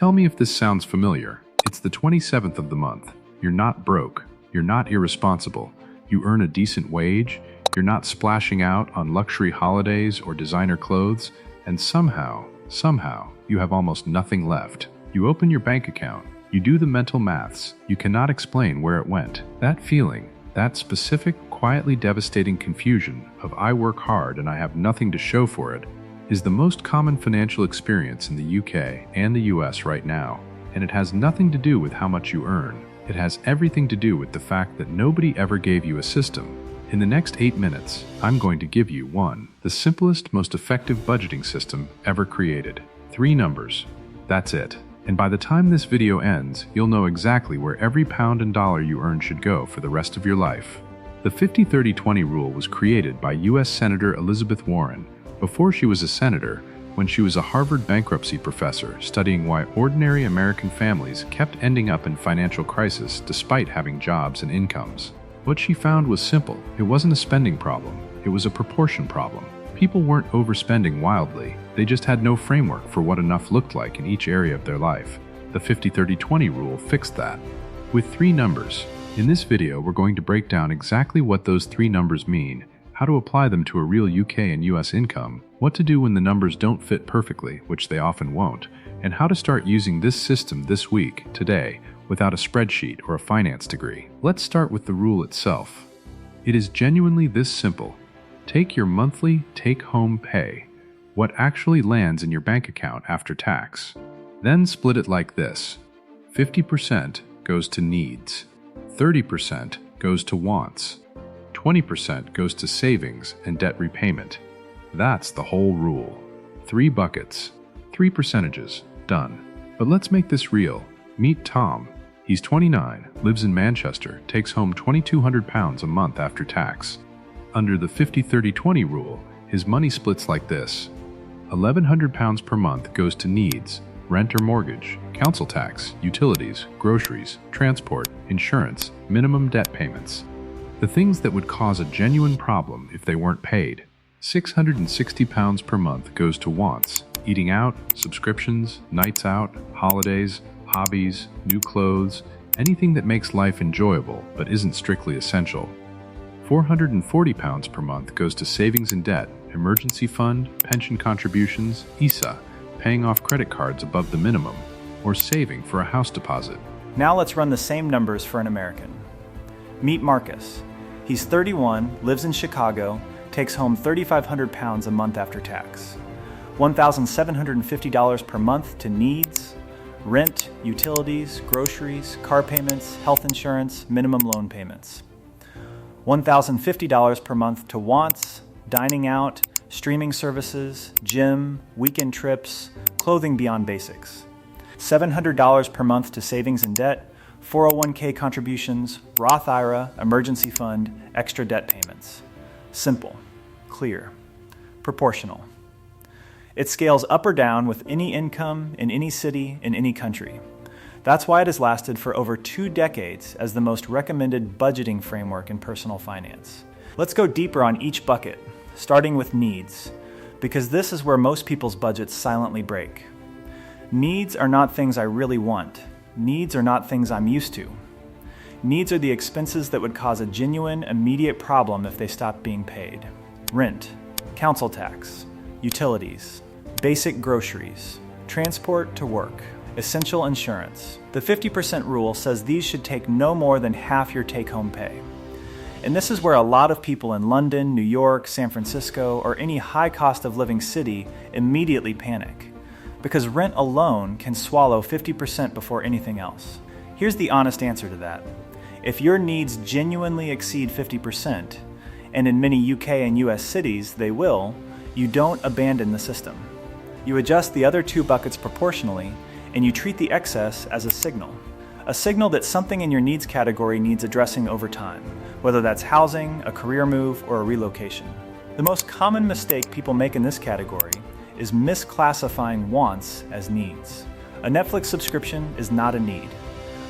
Tell me if this sounds familiar. It's the 27th of the month. You're not broke. You're not irresponsible. You earn a decent wage. You're not splashing out on luxury holidays or designer clothes. And somehow, you have almost nothing left. You open your bank account. You do the mental maths. You cannot explain where it went. That feeling, that specific, quietly devastating confusion of I work hard and I have nothing to show for it, is the most common financial experience in the UK and the US right now. And it has nothing to do with how much you earn. It has everything to do with the fact that nobody ever gave you a system. In the next 8 minutes, I'm going to give you the simplest, most effective budgeting system ever created. 3 numbers. That's it. And by the time this video ends, you'll know exactly where every pound and dollar you earn should go for the rest of your life. The 50-30-20 rule was created by U.S. Senator Elizabeth Warren before she was a senator, when she was a Harvard bankruptcy professor studying why ordinary American families kept ending up in financial crisis despite having jobs and incomes. What she found was simple. It wasn't a spending problem. It was a proportion problem. People weren't overspending wildly. They just had no framework for what enough looked like in each area of their life. The 50-30-20 rule fixed that. With 3 numbers. In this video, we're going to break down exactly what those 3 numbers mean, how to apply them to a real UK and US income, what to do when the numbers don't fit perfectly, which they often won't, and how to start using this system this week, today, without a spreadsheet or a finance degree. Let's start with the rule itself. It is genuinely this simple. Take your monthly take-home pay, what actually lands in your bank account after tax. Then split it like this. 50% goes to needs, 30% goes to wants, 20% goes to savings and debt repayment. That's the whole rule. 3 buckets, 3 percentages, done. But let's make this real. Meet Tom. He's 29, lives in Manchester, takes home £2,200 a month after tax. Under the 50-30-20 rule, his money splits like this. £1,100 per month goes to needs, rent or mortgage, council tax, utilities, groceries, transport, insurance, minimum debt payments. The things that would cause a genuine problem if they weren't paid. £660 per month goes to wants, eating out, subscriptions, nights out, holidays, hobbies, new clothes, anything that makes life enjoyable but isn't strictly essential. £440 per month goes to savings and debt, emergency fund, pension contributions, ISA, paying off credit cards above the minimum, or saving for a house deposit. Now let's run the same numbers for an American. Meet Marcus. He's 31, lives in Chicago, takes home £3,500 a month after tax. $1,750 per month to needs, rent, utilities, groceries, car payments, health insurance, minimum loan payments. $1,050 per month to wants, dining out, streaming services, gym, weekend trips, clothing beyond basics. $700 per month to savings and debt, 401k contributions, Roth IRA, emergency fund, extra debt payments. Simple, clear, proportional. It scales up or down with any income in any city in any country. That's why it has lasted for over 2 decades as the most recommended budgeting framework in personal finance. Let's go deeper on each bucket, starting with needs, because this is where most people's budgets silently break. Needs are not things I really want. Needs are not things I'm used to. Needs are the expenses that would cause a genuine, immediate problem if they stopped being paid. Rent, council tax, utilities, basic groceries, transport to work, essential insurance. The 50% rule says these should take no more than half your take-home pay. And this is where a lot of people in London, New York, San Francisco, or any high cost of living city immediately panic, because rent alone can swallow 50% before anything else. Here's the honest answer to that. If your needs genuinely exceed 50%, and in many UK and US cities they will, you don't abandon the system. You adjust the other 2 buckets proportionally, and you treat the excess as a signal that something in your needs category needs addressing over time, whether that's housing, a career move, or a relocation. The most common mistake people make in this category is misclassifying wants as needs. A Netflix subscription is not a need.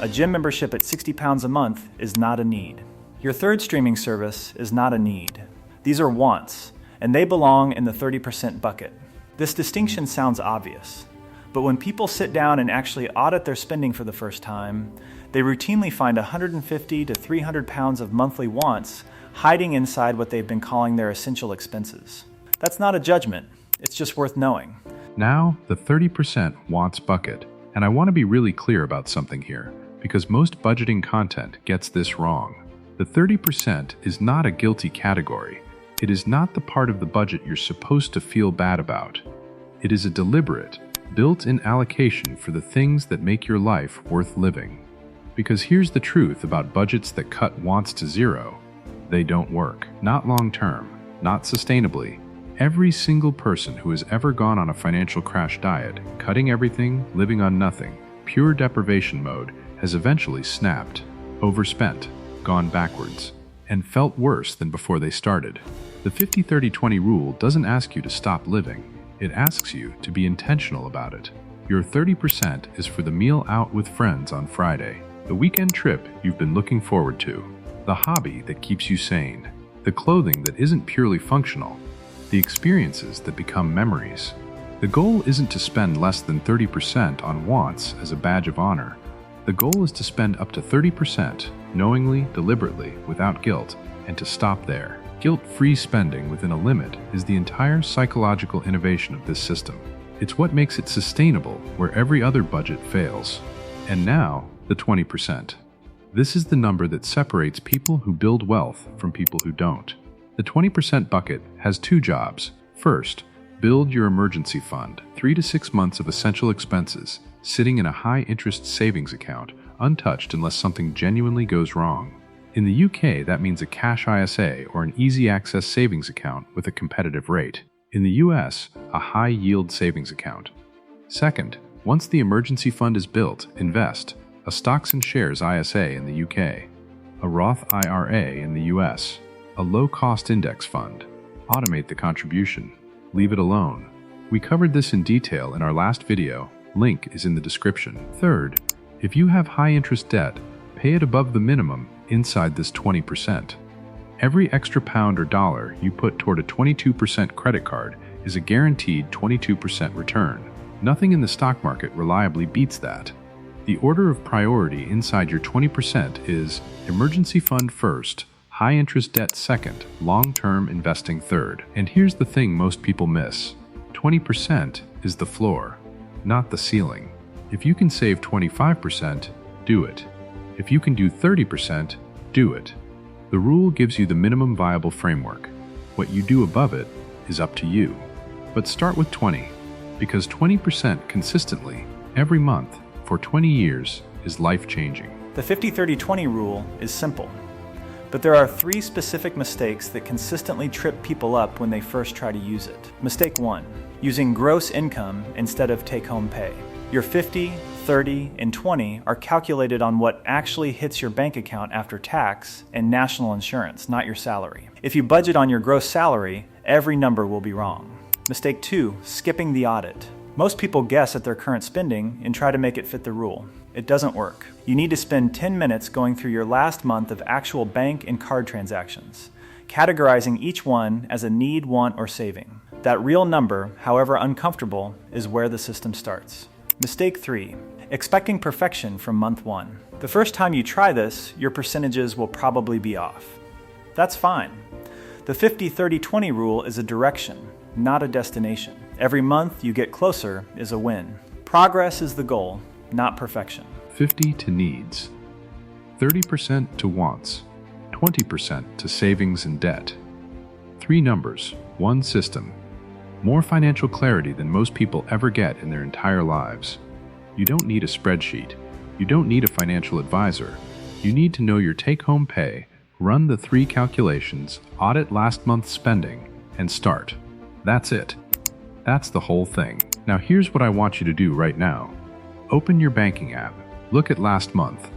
A gym membership at £60 a month is not a need. Your third streaming service is not a need. These are wants, and they belong in the 30% bucket. This distinction sounds obvious, But when people sit down and actually audit their spending for the first time, they routinely find 150 to 300 pounds of monthly wants hiding inside what they've been calling their essential expenses. That's not a judgment, it's just worth knowing. Now, the 30% wants bucket. And I want to be really clear about something here, because most budgeting content gets this wrong. The 30% is not a guilty category. It is not the part of the budget you're supposed to feel bad about. It is a deliberate, built-in allocation for the things that make your life worth living. Because here's the truth about budgets that cut wants to zero. They don't work. Not long-term, not sustainably. Every single person who has ever gone on a financial crash diet, cutting everything, living on nothing, pure deprivation mode, has eventually snapped, overspent, gone backwards, and felt worse than before they started. The 50-30-20 rule doesn't ask you to stop living. It asks you to be intentional about it. Your 30% is for the meal out with friends on Friday, the weekend trip you've been looking forward to, the hobby that keeps you sane, the clothing that isn't purely functional, the experiences that become memories. The goal isn't to spend less than 30% on wants as a badge of honor. The goal is to spend up to 30%, knowingly, deliberately, without guilt, and to stop there. Guilt-free spending within a limit is the entire psychological innovation of this system. It's what makes it sustainable where every other budget fails. And now, the 20%. This is the number that separates people who build wealth from people who don't. The 20% bucket has two jobs. First, build your emergency fund, 3 to 6 months of essential expenses, sitting in a high-interest savings account, untouched unless something genuinely goes wrong. In the UK, that means a cash ISA or an easy-access savings account with a competitive rate. In the US, a high-yield savings account. Second, once the emergency fund is built, invest. A stocks and shares ISA in the UK, a Roth IRA in the US, a low-cost index fund. Automate the contribution. Leave it alone. We covered this in detail in our last video. Link is in the description. Third, if you have high-interest debt, pay it above the minimum inside this 20%. Every extra pound or dollar you put toward a 22% credit card is a guaranteed 22% return. Nothing in the stock market reliably beats that. The order of priority inside your 20% is emergency fund first, high-interest debt second, long-term investing third. And here's the thing most people miss. 20% is the floor, not the ceiling. If you can save 25%, do it. If you can do 30%, do it. The rule gives you the minimum viable framework. What you do above it is up to you. But start with 20, because 20% consistently, every month, for 20 years, is life-changing. The 50-30-20 rule is simple. But there are 3 specific mistakes that consistently trip people up when they first try to use it. Mistake 1, using gross income instead of take-home pay. Your 50, 30, and 20 are calculated on what actually hits your bank account after tax and national insurance, not your salary. If you budget on your gross salary, every number will be wrong. Mistake 2, skipping the audit. Most people guess at their current spending and try to make it fit the rule. It doesn't work. You need to spend 10 minutes going through your last month of actual bank and card transactions, categorizing each one as a need, want, or saving. That real number, however uncomfortable, is where the system starts. Mistake 3, expecting perfection from month 1. The first time you try this, your percentages will probably be off. That's fine. The 50-30-20 rule is a direction, not a destination. Every month you get closer is a win. Progress is the goal, not perfection. 50 to needs, 30% to wants, 20% to savings and debt. 3 numbers, 1 system. More financial clarity than most people ever get in their entire lives. You don't need a spreadsheet. You don't need a financial advisor. You need to know your take-home pay, run the 3 calculations, audit last month's spending, and start. That's it. That's the whole thing. Now here's what I want you to do right now. Open your banking app, look at last month,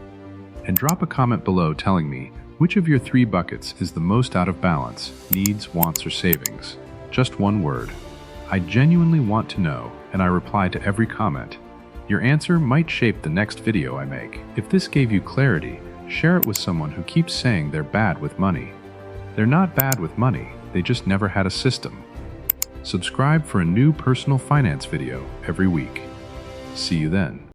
and drop a comment below telling me which of your 3 buckets is the most out of balance, needs, wants, or savings. Just one word. I genuinely want to know, and I reply to every comment. Your answer might shape the next video I make. If this gave you clarity, share it with someone who keeps saying they're bad with money. They're not bad with money, they just never had a system. Subscribe for a new personal finance video every week. See you then.